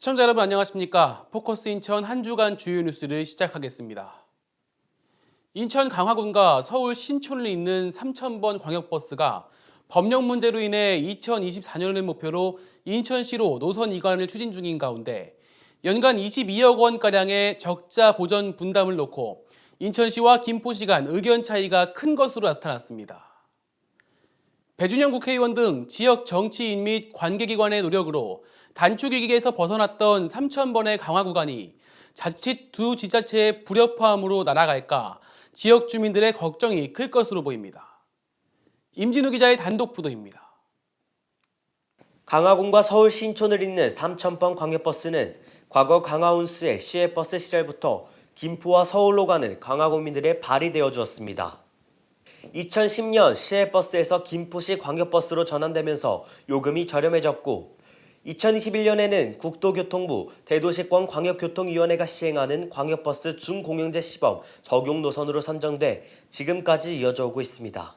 시청자 여러분 안녕하십니까? 포커스 인천 한 주간 주요 뉴스를 시작하겠습니다. 인천 강화군과 서울 신촌을 잇는 3,000번 광역버스가 법령 문제로 인해 2024년을 목표로 인천시로 노선 이관을 추진 중인 가운데 연간 22억 원가량의 적자 보전 분담을 놓고 인천시와 김포시 간 의견 차이가 큰 것으로 나타났습니다. 배준영 국회의원 등 지역 정치인 및 관계기관의 노력으로 단축위기에서 벗어났던 3,000번의 강화 구간이 자칫 두 지자체의 불협화음으로 날아갈까 지역 주민들의 걱정이 클 것으로 보입니다. 임진우 기자의 단독 보도입니다. 강화군과 서울 신촌을 잇는 3,000번 광역버스는 과거 강화운수의 시외버스 시절부터 김포와 서울로 가는 강화군민들의 발이 되어 주었습니다. 2010년 시외버스에서 김포시 광역버스로 전환되면서 요금이 저렴해졌고 2021년에는 국토교통부 대도시권 광역교통위원회가 시행하는 광역버스 준공영제 시범 적용 노선으로 선정돼 지금까지 이어져 오고 있습니다.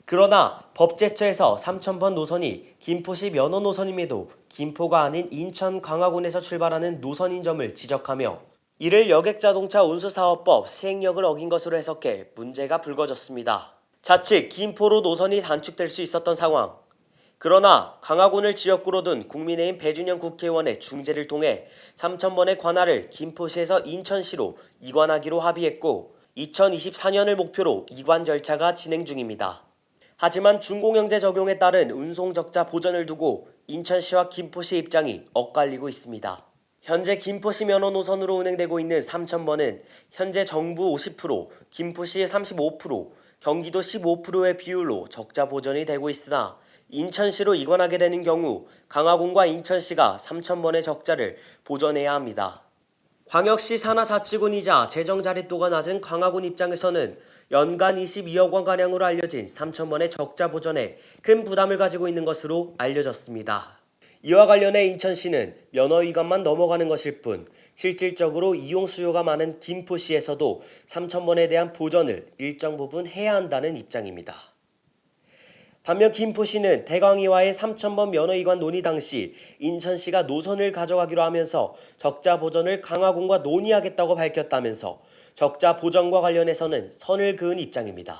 그러나 법제처에서 3,000번 노선이 김포시 면허 노선임에도 김포가 아닌 인천 강화군에서 출발하는 노선인 점을 지적하며 이를 여객자동차 운수사업법 시행령을 어긴 것으로 해석해 문제가 불거졌습니다. 자칫 김포로 노선이 단축될 수 있었던 상황. 그러나 강화군을 지역구로 둔 국민의힘 배준영 국회의원의 중재를 통해 3,000번의 관할을 김포시에서 인천시로 이관하기로 합의했고 2024년을 목표로 이관 절차가 진행 중입니다. 하지만 준공영제 적용에 따른 운송적자 보전을 두고 인천시와 김포시 입장이 엇갈리고 있습니다. 현재 김포시 면허 노선으로 운행되고 있는 3,000번은 현재 정부 50%, 김포시 35%, 경기도 15%의 비율로 적자 보전이 되고 있으나 인천시로 이관하게 되는 경우 강화군과 인천시가 3,000번의 적자를 보전해야 합니다. 광역시 산하자치군이자 재정 자립도가 낮은 강화군 입장에서는 연간 22억 원가량으로 알려진 3,000번의 적자 보전에 큰 부담을 가지고 있는 것으로 알려졌습니다. 이와 관련해 인천시는 면허 위반만 넘어가는 것일 뿐 실질적으로 이용 수요가 많은 김포시에서도 3,000번에 대한 보전을 일정 부분 해야 한다는 입장입니다. 반면 김포시는 대광이와의 3,000번 면허 위반 논의 당시 인천시가 노선을 가져가기로 하면서 적자 보전을 강화군과 논의하겠다고 밝혔다면서 적자 보전과 관련해서는 선을 그은 입장입니다.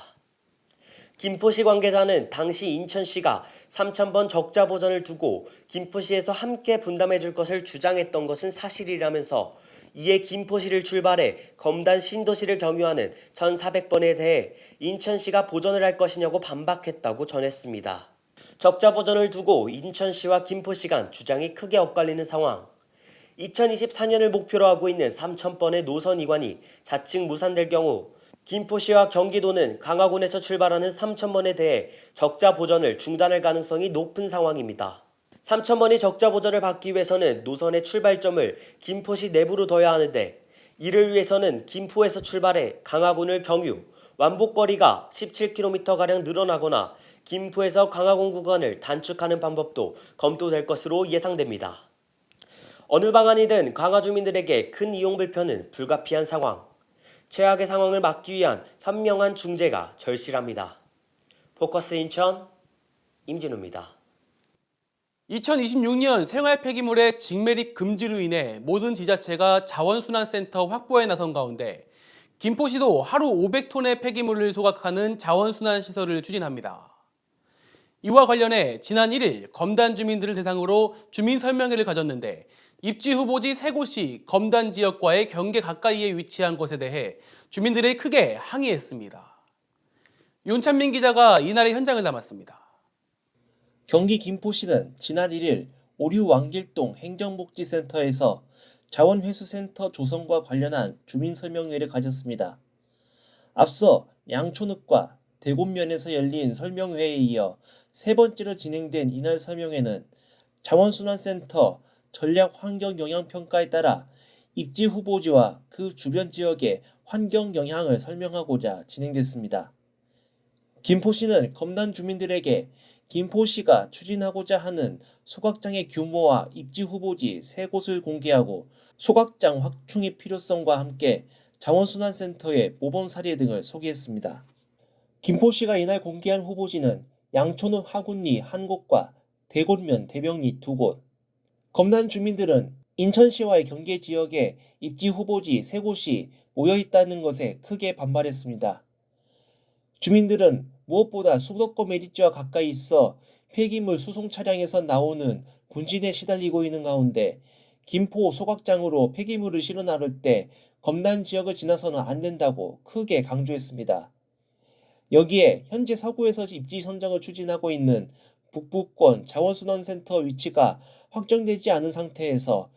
김포시 관계자는 당시 인천시가 3,000번 적자 보전을 두고 김포시에서 함께 분담해 줄 것을 주장했던 것은 사실이라면서 이에 김포시를 출발해 검단 신도시를 경유하는 1,400번에 대해 인천시가 보전을 할 것이냐고 반박했다고 전했습니다. 적자 보전을 두고 인천시와 김포시 간 주장이 크게 엇갈리는 상황. 2024년을 목표로 하고 있는 3,000번의 노선 이관이 자칫 무산될 경우 김포시와 경기도는 강화군에서 출발하는 3,000번에 대해 적자 보전을 중단할 가능성이 높은 상황입니다. 3,000번이 적자 보전을 받기 위해서는 노선의 출발점을 김포시 내부로 둬야 하는데 이를 위해서는 김포에서 출발해 강화군을 경유, 완복거리가 17km가량 늘어나거나 김포에서 강화군 구간을 단축하는 방법도 검토될 것으로 예상됩니다. 어느 방안이든 강화 주민들에게 큰 이용 불편은 불가피한 상황. 최악의 상황을 막기 위한 현명한 중재가 절실합니다. 포커스 인천 임진우입니다. 2026년 생활 폐기물의 직매립 금지로 인해 모든 지자체가 자원순환센터 확보에 나선 가운데 김포시도 하루 500톤의 폐기물을 소각하는 자원순환시설을 추진합니다. 이와 관련해 지난 1일 검단 주민들을 대상으로 주민설명회를 가졌는데 입지 후보지 3곳이 검단 지역과의 경계 가까이에 위치한 것에 대해 주민들이 크게 항의했습니다. 윤찬민 기자가 이날의 현장을 담았습니다. 경기 김포시는 지난 1일 오류 왕길동 행정복지센터에서 자원회수센터 조성과 관련한 주민설명회를 가졌습니다. 앞서 양촌읍과 대곡면에서 열린 설명회에 이어 세 번째로 진행된 이날 설명회는 자원순환센터 전략환경영향평가에 따라 입지 후보지와 그 주변 지역의 환경 영향을 설명하고자 진행됐습니다. 김포시는 검단 주민들에게 김포시가 추진하고자 하는 소각장의 규모와 입지 후보지 3곳을 공개하고 소각장 확충의 필요성과 함께 자원순환센터의 모범 사례 등을 소개했습니다. 김포시가 이날 공개한 후보지는 양촌읍 하군리 1곳과 대곡면 대병리 2곳, 검난 주민들은 인천시와의 경계 지역에 입지 후보지 3곳이 모여 있다는 것에 크게 반발했습니다. 주민들은 무엇보다 수도권 매립지와 가까이 있어 폐기물 수송 차량에서 나오는 분진에 시달리고 있는 가운데 김포 소각장으로 폐기물을 실어 나를 때 검난 지역을 지나서는 안 된다고 크게 강조했습니다. 여기에 현재 서구에서 입지 선정을 추진하고 있는 북부권 자원순환센터 위치가 확정되지 않은 상태에서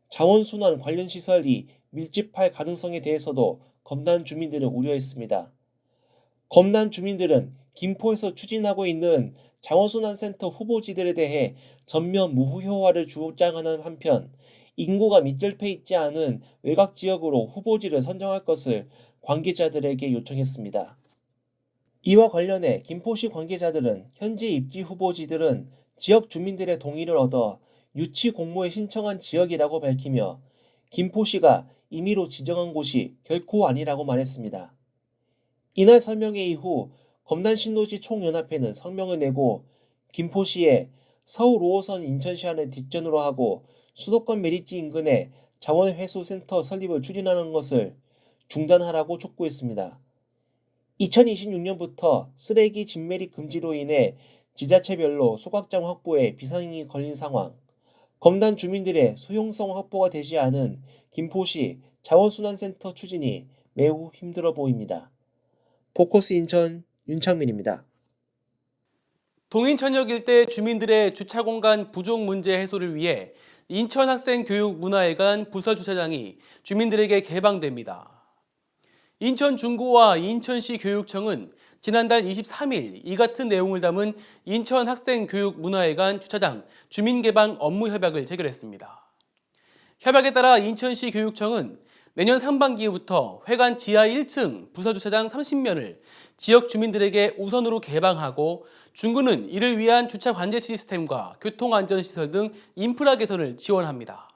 자원순환 관련 시설이 밀집할 가능성에 대해서도 검난 주민들은 우려했습니다. 검난 주민들은 김포에서 추진하고 있는 자원순환센터 후보지들에 대해 전면 무효화를 주장하는 한편 인구가 밀접해 있지 않은 외곽 지역으로 후보지를 선정할 것을 관계자들에게 요청했습니다. 이와 관련해 김포시 관계자들은 현재 입지 후보지들은 지역 주민들의 동의를 얻어 유치 공모에 신청한 지역이라고 밝히며 김포시가 임의로 지정한 곳이 결코 아니라고 말했습니다. 이날 설명회 이후 검난 신도시 총연합회는 성명을 내고 김포시에 서울 5호선 인천시안을 뒷전으로 하고 수도권 매립지 인근에 자원회수센터 설립을 추진하는 것을 중단하라고 촉구했습니다. 2026년부터 쓰레기 진매립 금지로 인해 지자체별로 소각장 확보에 비상이 걸린 상황, 검단 주민들의 수용성 확보가 되지 않은 김포시 자원순환센터 추진이 매우 힘들어 보입니다. 포커스 인천 윤창민입니다. 동인천역 일대 주민들의 주차 공간 부족 문제 해소를 위해 인천학생교육문화회관 부서주차장이 주민들에게 개방됩니다. 인천중구와 인천시 교육청은 지난달 23일 이 같은 내용을 담은 인천학생교육문화회관 주차장 주민개방 업무협약을 체결했습니다. 협약에 따라 인천시 교육청은 내년 상반기부터 회관 지하 1층 부서주차장 30면을 지역 주민들에게 우선으로 개방하고 중구는 이를 위한 주차 관제 시스템과 교통안전시설 등 인프라 개선을 지원합니다.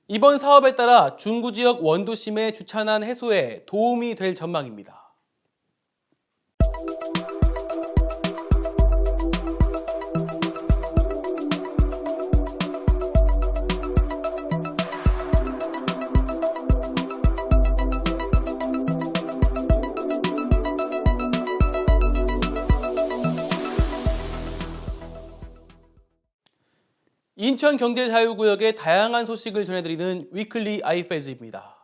이번 사업에 따라 중구 지역 원도심의 주차난 해소에 도움이 될 전망입니다. 인천경제자유구역의 다양한 소식을 전해드리는 위클리 아이패즈입니다.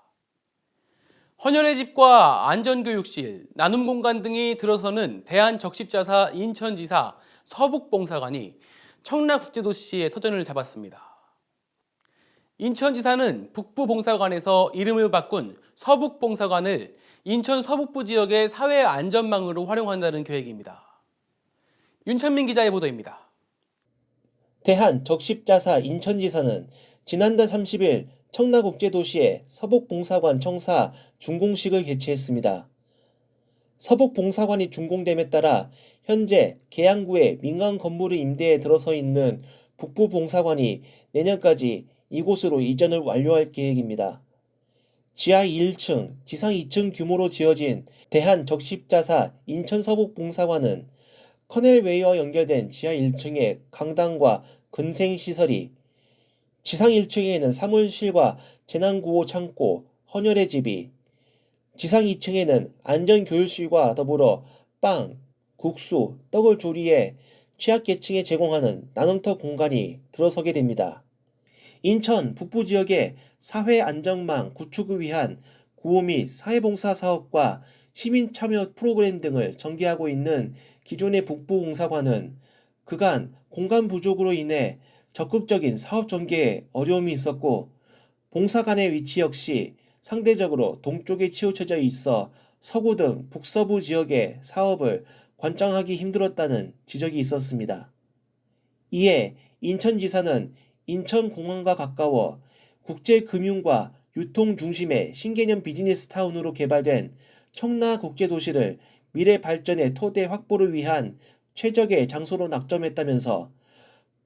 헌혈의 집과 안전교육실, 나눔공간 등이 들어서는 대한적십자사 인천지사 서북봉사관이 청라국제도시에 터전을 잡았습니다. 인천지사는 북부봉사관에서 이름을 바꾼 서북봉사관을 인천 서북부 지역의 사회안전망으로 활용한다는 계획입니다. 윤찬민 기자의 보도입니다. 대한적십자사 인천지사는 지난달 30일 청라국제도시에 서북봉사관 청사 준공식을 개최했습니다. 서북봉사관이 준공됨에 따라 현재 계양구에 민간 건물을 임대에 들어서 있는 북부봉사관이 내년까지 이곳으로 이전을 완료할 계획입니다. 지하 1층, 지상 2층 규모로 지어진 대한적십자사 인천서북봉사관은 커넬웨이와 연결된 지하 1층에 강당과 근생시설이, 지상 1층에는 사무실과 재난구호 창고, 헌혈의 집이, 지상 2층에는 안전교육실과 더불어 빵, 국수, 떡을 조리해 취약계층에 제공하는 나눔터 공간이 들어서게 됩니다. 인천 북부 지역의 사회안전망 구축을 위한 구호 및 사회봉사 사업과 시민참여 프로그램 등을 전개하고 있는 기존의 북부봉사관은 그간 공간 부족으로 인해 적극적인 사업 전개에 어려움이 있었고 봉사관의 위치 역시 상대적으로 동쪽에 치우쳐져 있어 서구 등 북서부 지역의 사업을 관장하기 힘들었다는 지적이 있었습니다. 이에 인천지사는 인천공항과 가까워 국제금융과 유통 중심의 신개념 비즈니스타운으로 개발된 청라국제도시를 미래 발전의 토대 확보를 위한 최적의 장소로 낙점했다면서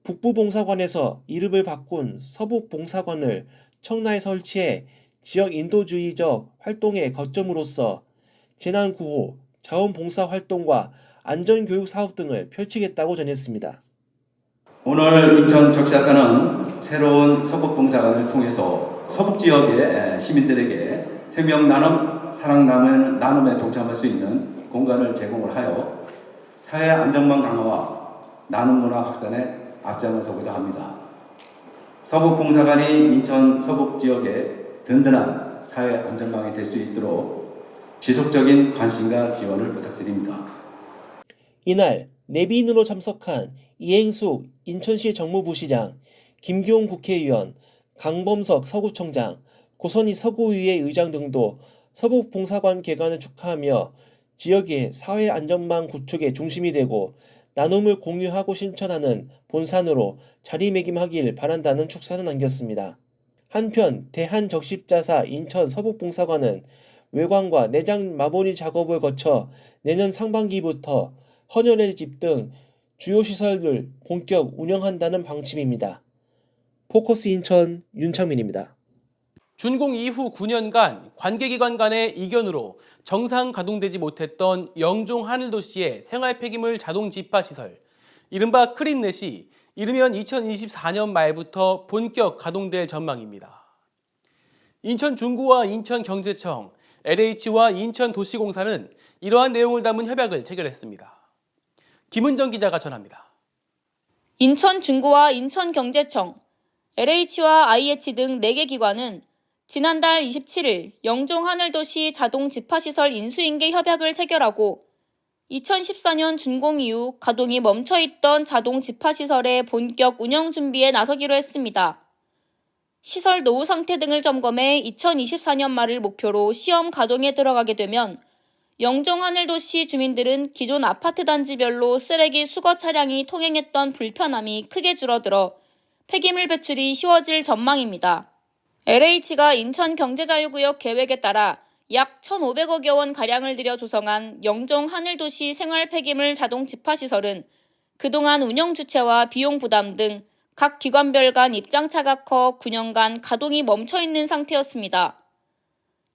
북부봉사관에서 이름을 바꾼 서북봉사관을 청라에 설치해 지역 인도주의적 활동의 거점으로서 재난구호, 자원봉사 활동과 안전교육 사업 등을 펼치겠다고 전했습니다. 오늘 인천 적시사는 새로운 서북봉사관을 통해서 서북 지역의 시민들에게 생명 나눔, 사랑 나눔에 동참할 수 있는 공간을 제공을 하여 사회 안전망 강화와 나눔 문화 확산에 앞장서고자 합니다. 서북봉사관이 인천 서북 지역의 든든한 사회 안전망이 될 수 있도록 지속적인 관심과 지원을 부탁드립니다. 이날 내빈으로 참석한 이행숙 인천시 정무부시장, 김기용 국회의원, 강범석 서구청장, 고선희 서구의회 의장 등도 서북봉사관 개관을 축하하며 지역의 사회안전망 구축의 중심이 되고 나눔을 공유하고 실천하는 본산으로 자리매김하길 바란다는 축사는 남겼습니다. 한편 대한적십자사 인천 서북봉사관은 외관과 내장 마모리 작업을 거쳐 내년 상반기부터 헌혈의 집 등 주요 시설을 본격 운영한다는 방침입니다. 포커스 인천 윤창민입니다. 준공 이후 9년간 관계기관 간의 이견으로 정상 가동되지 못했던 영종 하늘도시의 생활 폐기물 자동 집화 시설, 이른바 크린넷이 이르면 2024년 말부터 본격 가동될 전망입니다. 인천중구와 인천경제청, LH와 인천도시공사는 이러한 내용을 담은 협약을 체결했습니다. 김은정 기자가 전합니다. 인천중구와 인천경제청, LH와 IH 등 4개 기관은 지난달 27일 영종하늘도시 자동 집화시설 인수인계 협약을 체결하고 2014년 준공 이후 가동이 멈춰있던 자동 집화시설의 본격 운영 준비에 나서기로 했습니다. 시설 노후 상태 등을 점검해 2024년 말을 목표로 시험 가동에 들어가게 되면 영종하늘도시 주민들은 기존 아파트 단지별로 쓰레기 수거 차량이 통행했던 불편함이 크게 줄어들어 폐기물 배출이 쉬워질 전망입니다. LH가 인천경제자유구역 계획에 따라 약 1,500억여 원 가량을 들여 조성한 영종하늘도시 생활폐기물 자동 집화시설은 그동안 운영 주체와 비용 부담 등 각 기관별 간 입장차가 커 9년간 가동이 멈춰있는 상태였습니다.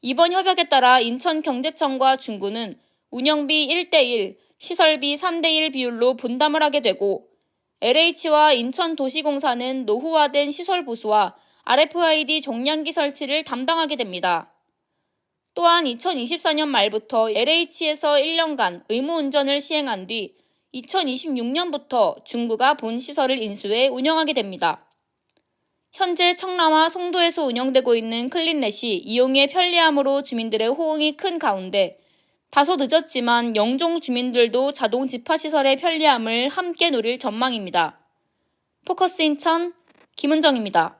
이번 협약에 따라 인천경제청과 중구는 운영비 1대1, 시설비 3대1 비율로 분담을 하게 되고 LH와 인천도시공사는 노후화된 시설 보수와 RFID 종량기 설치를 담당하게 됩니다. 또한 2024년 말부터 LH에서 1년간 의무운전을 시행한 뒤 2026년부터 중구가 본 시설을 인수해 운영하게 됩니다. 현재 청라와 송도에서 운영되고 있는 클린넷이 이용의 편리함으로 주민들의 호응이 큰 가운데 다소 늦었지만 영종 주민들도 자동 집화시설의 편리함을 함께 누릴 전망입니다. 포커스 인천 김은정입니다.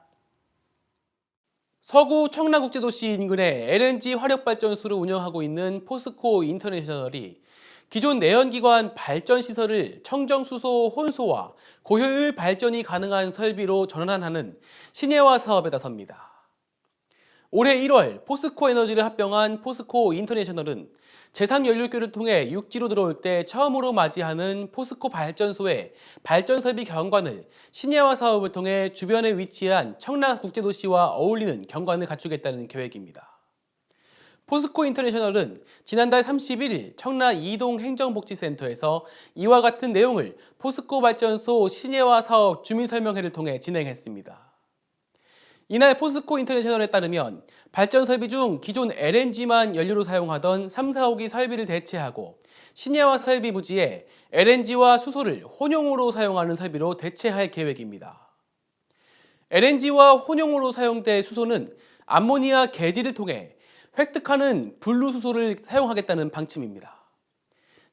서구 청라국제도시 인근에 LNG 화력발전소를 운영하고 있는 포스코 인터내셔널이 기존 내연기관 발전시설을 청정수소 혼소와 고효율 발전이 가능한 설비로 전환하는 신예화 사업에 나섭니다. 올해 1월 포스코 에너지를 합병한 포스코 인터내셔널은 제3연료교를 통해 육지로 들어올 때 처음으로 맞이하는 포스코 발전소의 발전설비 경관을 신예화 사업을 통해 주변에 위치한 청라국제도시와 어울리는 경관을 갖추겠다는 계획입니다. 포스코 인터내셔널은 지난달 31일 청라 이동 행정복지센터에서 이와 같은 내용을 포스코 발전소 신예화 사업 주민설명회를 통해 진행했습니다. 이날 포스코 인터내셔널에 따르면 발전 설비 중 기존 LNG만 연료로 사용하던 3, 4호기 설비를 대체하고 신예화 설비 부지에 LNG와 수소를 혼용으로 사용하는 설비로 대체할 계획입니다. LNG와 혼용으로 사용될 수소는 암모니아 개지를 통해 획득하는 분루수소를 사용하겠다는 방침입니다.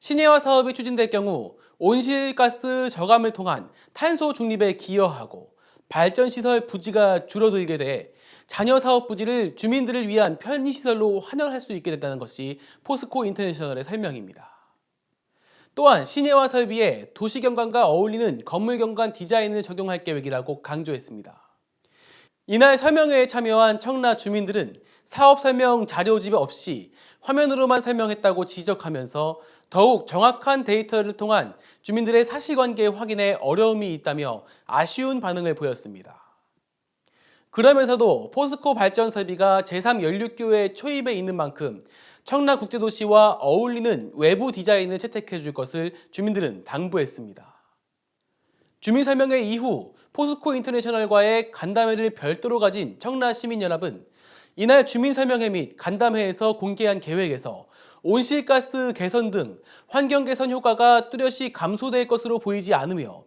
신예화 사업이 추진될 경우 온실가스 저감을 통한 탄소 중립에 기여하고 발전시설 부지가 줄어들게 돼 잔여 사업 부지를 주민들을 위한 편의시설로 환원할 수 있게 된다는 것이 포스코 인터내셔널의 설명입니다. 또한 신예화 설비에 도시경관과 어울리는 건물경관 디자인을 적용할 계획이라고 강조했습니다. 이날 설명회에 참여한 청라 주민들은 사업 설명 자료집 없이 화면으로만 설명했다고 지적하면서 더욱 정확한 데이터를 통한 주민들의 사실관계 확인에 어려움이 있다며 아쉬운 반응을 보였습니다. 그러면서도 포스코 발전 설비가 제3연료교의 초입에 있는 만큼 청라국제도시와 어울리는 외부 디자인을 채택해 줄 것을 주민들은 당부했습니다. 주민설명회 이후 포스코 인터내셔널과의 간담회를 별도로 가진 청라시민연합은 이날 주민설명회 및 간담회에서 공개한 계획에서 온실가스 개선 등 환경 개선 효과가 뚜렷이 감소될 것으로 보이지 않으며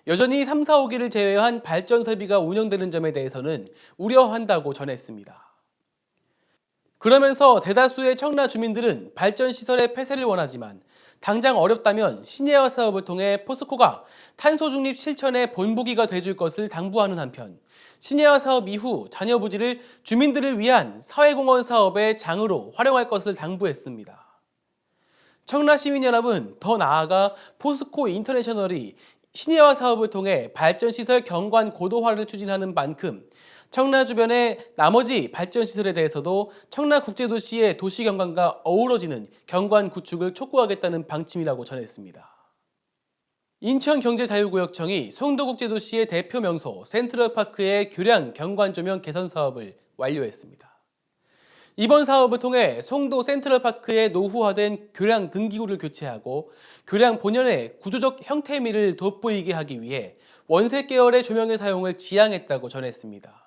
여전히 3, 4, 5기를 제외한 발전 설비가 운영되는 점에 대해서는 우려한다고 전했습니다. 그러면서 대다수의 청라 주민들은 발전 시설의 폐쇄를 원하지만 당장 어렵다면 신예화 사업을 통해 포스코가 탄소 중립 실천의 본보기가 돼줄 것을 당부하는 한편 신예화 사업 이후 자녀 부지를 주민들을 위한 사회공헌 사업의 장으로 활용할 것을 당부했습니다. 청라시민연합은 더 나아가 포스코 인터내셔널이 신예화 사업을 통해 발전시설 경관 고도화를 추진하는 만큼 청라 주변의 나머지 발전시설에 대해서도 청라국제도시의 도시경관과 어우러지는 경관 구축을 촉구하겠다는 방침이라고 전했습니다. 인천경제자유구역청이 송도국제도시의 대표 명소 센트럴파크의 교량 경관 조명 개선 사업을 완료했습니다. 이번 사업을 통해 송도 센트럴파크의 노후화된 교량 등기구를 교체하고 교량 본연의 구조적 형태미를 돋보이게 하기 위해 원색 계열의 조명의 사용을 지향했다고 전했습니다.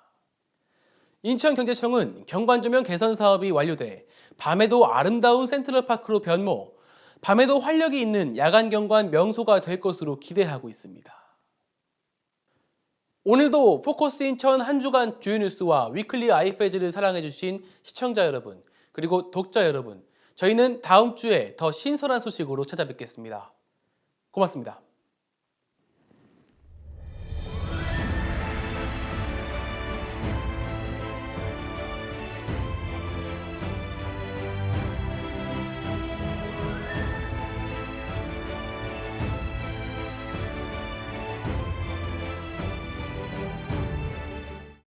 인천경제청은 경관조명 개선 사업이 완료돼 밤에도 아름다운 센트럴파크로 변모, 밤에도 활력이 있는 야간 경관 명소가 될 것으로 기대하고 있습니다. 오늘도 포커스 인천 한 주간 주요 뉴스와 위클리 아이페즈를 사랑해주신 시청자 여러분, 그리고 독자 여러분, 저희는 다음 주에 더 신선한 소식으로 찾아뵙겠습니다. 고맙습니다.